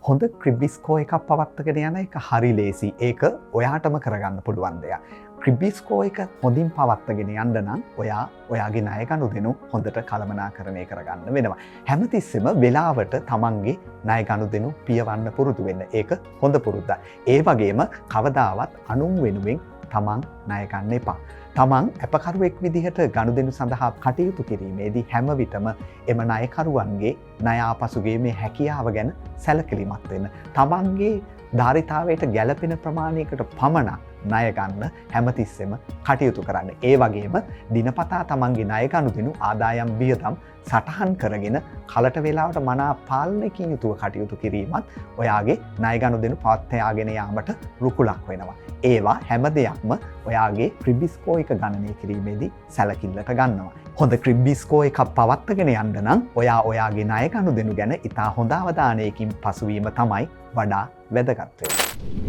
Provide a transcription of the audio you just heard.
හොඳ ක්‍රිබ්බිස්කෝ එකක් පවත්වාගෙන යන එක හරි ලේසි. ඒක ඔයාටම කරගන්න පුළුවන් දෙයක්. ක්‍රිබ්බිස්කෝ එක හොඳින් පවත්වාගෙන යන්න නම් ඔයාගේ ණය ගනුදෙනු හොඳට කළමනාකරණය කරගන්න වෙනවා. හැමතිස්සෙම වෙලාවට තමන්ගේ ණය ගනුදෙනු පියවන්න පුරුදු වෙන්න. ඒක හොඳ පුරුද්දක්. ඒ වගේම කවදාවත් අනුන් වෙනුවෙන් තමන් ණය ගන්න එපා. තමන් අපකරුවෙක් විදිහට ගනුදෙනු සඳහා කටයුතු කිරීමේදී හැම විටම එම ණයකරුවන්ගේ ණය ආපසුගීමේ හැකියාව ගැන සැලකිලිමත් වෙන්න. තමන්ගේ ධාරිතාවයට ගැළපෙන ප්‍රමාණයකට පමණක් ණය ගන්න හැමතිස්සෙම කටයුතු කරන්න. ඒ වගේම දිනපතා තමන්ගේ ණය ගනුදෙනු ආදායම් වියදම් සටහන් කරගෙන කලට වේලාවට මනා පාලනයකින් යුතුව කටයුතු කිරීමත් ඔයාගේ ණය ගනුදෙනු පවත්වාගෙන යාමට රුකුලක් වෙනවා. ඒවා හැම දෙයක්ම ඔයාගේ ක්‍රිබ්බිස්කෝ එක ගණනය කිරීමේදී සැලකිල්ලට ගන්නවා. හොඳ ක්‍රිබ්බිස්කෝ එකක් පවත්වාගෙන යන්න නම් ඔයාගේ ණය ගනුදෙනු ගැන ඉතා හොඳ අවධානයකින් පසුවීම තමයි වඩා වැදගත් වෙන්නේ.